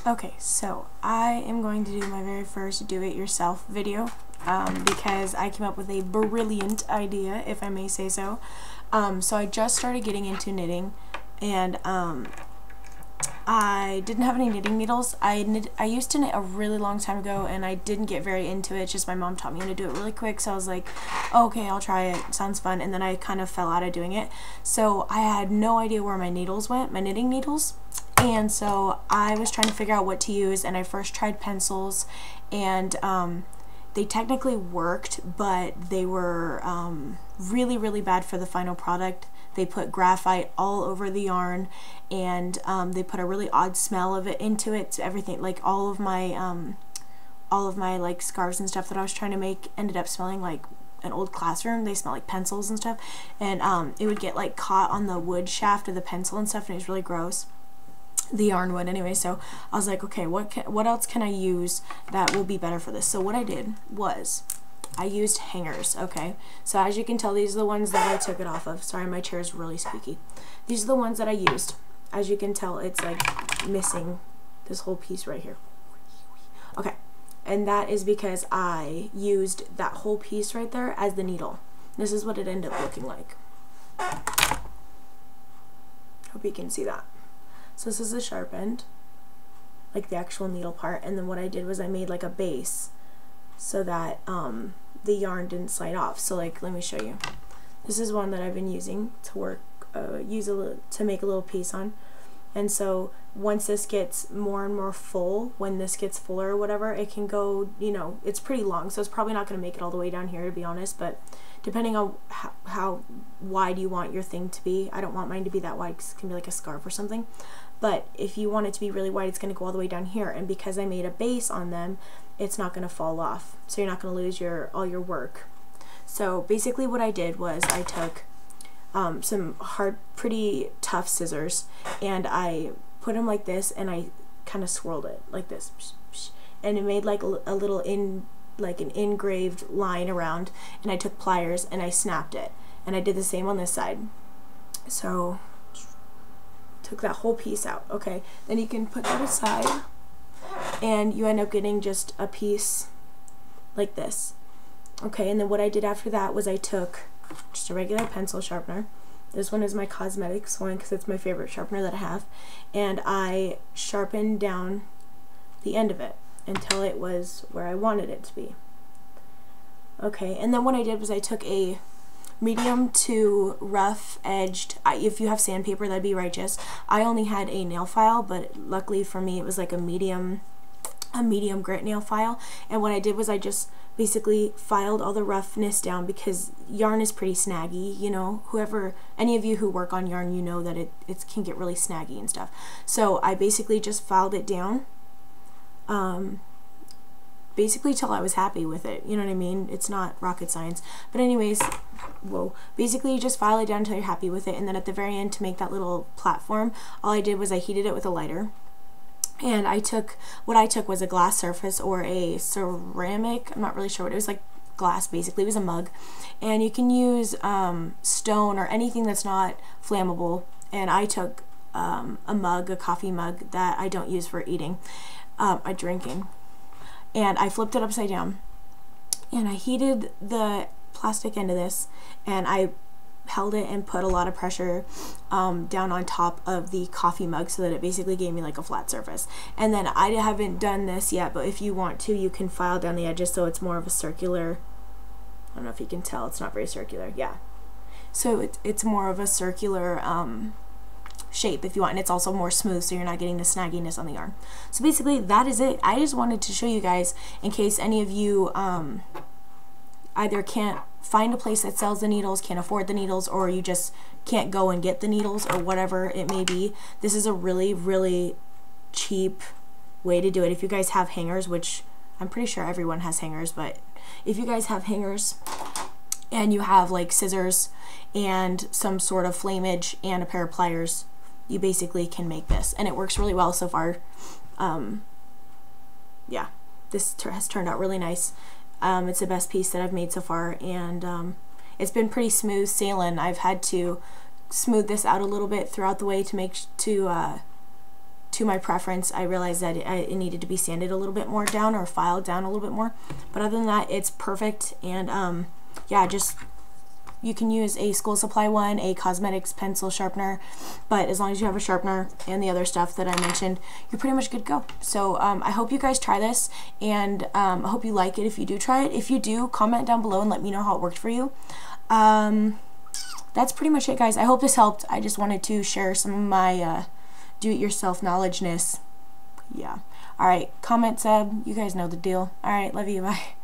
Okay, so I am going to do my very first do-it-yourself video because I came up with a brilliant idea, if I may say so. So I just started getting into knitting, and I didn't have any knitting needles. I used to knit a really long time ago, and I didn't get very into it. It's just my mom taught me how to do it really quick, so I was like, oh, okay, I'll try it. Sounds fun. And then I kind of fell out of doing it. So I had no idea where my needles went, my knitting needles. And so I was trying to figure out what to use, and I first tried pencils, and they technically worked, but they were really, really bad for the final product. They put graphite all over the yarn, and they put a really odd smell of it into it. So everything, like all of my like scarves and stuff that I was trying to make ended up smelling like an old classroom. They smell like pencils and stuff, and it would get like caught on the wood shaft of the pencil and stuff, and it was really gross. The yarn would anyway. So I was like, okay, what else can I use that will be better for this? So what I did was I used hangers. Okay, so as you can tell, these are the ones that I took it off of. Sorry, my chair is really squeaky. These are the ones that I used. As you can tell, it's like missing this whole piece right here. Okay, and that is because I used that whole piece right there as the needle. This is what it ended up looking like. Hope you can see that. So this is the sharp end, like the actual needle part, and then what I did was I made like a base so that the yarn didn't slide off. So like, let me show you. This is one that I've been using to work, to make a little piece on. And so once this gets more and more full, when this gets fuller or whatever, it can go, you know, it's pretty long, so it's probably not going to make it all the way down here, to be honest, but depending on how wide you want your thing to be. I don't want mine to be that wide because it can be like a scarf or something. But if you want it to be really wide, it's going to go all the way down here. And because I made a base on them, it's not going to fall off. So you're not going to lose all your work. So basically what I did was I took some hard, pretty tough scissors, and I put them like this, and I kind of swirled it like this. And it made like a little an engraved line around, and I took pliers and I snapped it. And I did the same on this side. So took that whole piece out. Okay, then you can put that aside, and you end up getting just a piece like this. Okay, and then what I did after that was I took just a regular pencil sharpener. This one is my cosmetics one because it's my favorite sharpener that I have, and I sharpened down the end of it until it was where I wanted it to be. Okay, and then what I did was I took a medium to rough edged, if you have sandpaper, that'd be righteous. I only had a nail file, but luckily for me it was like a medium grit nail file, and what I did was I just basically filed all the roughness down, because yarn is pretty snaggy, you know. Any of you who work on yarn, you know that it can get really snaggy and stuff. So I basically just filed it down, basically till I was happy with it, you know what I mean? It's not rocket science. But anyways, whoa, basically you just file it down until you're happy with it, and then at the very end, to make that little platform, all I did was I heated it with a lighter. And what I took was a glass surface or a ceramic, I'm not really sure what it was, like glass basically. It was a mug, and you can use stone or anything that's not flammable. And I took a mug, a coffee mug that I don't use for eating, drinking, and I flipped it upside down, and I heated the plastic end of this, and I held it and put a lot of pressure down on top of the coffee mug so that it basically gave me like a flat surface. And then I haven't done this yet, but if you want to, you can file down the edges so it's more of a circular, I don't know if you can tell, it's not very circular, yeah. So it's more of a circular shape if you want, and it's also more smooth, so you're not getting the snagginess on the yarn. So basically that is it. I just wanted to show you guys in case any of you either can't find a place that sells the needles, can't afford the needles, or you just can't go and get the needles, or whatever it may be. This is a really, really cheap way to do it. If you guys have hangers, which I'm pretty sure everyone has hangers, but if you guys have hangers and you have like scissors and some sort of flamage and a pair of pliers, you basically can make this, and it works really well so far. Yeah, this has turned out really nice. It's the best piece that I've made so far, and it's been pretty smooth sailing. I've had to smooth this out a little bit throughout the way to to my preference. I realized that it needed to be sanded a little bit more down, or filed down a little bit more, but other than that, it's perfect. And yeah, just, you can use a school supply one, a cosmetics pencil sharpener, but as long as you have a sharpener and the other stuff that I mentioned, you're pretty much good to go. So I hope you guys try this, and I hope you like it if you do try it. If you do, comment down below and let me know how it worked for you. That's pretty much it, guys. I hope this helped. I just wanted to share some of my do-it-yourself knowledgeness. Yeah. Alright, comment, sub. You guys know the deal. Alright, love you. Bye.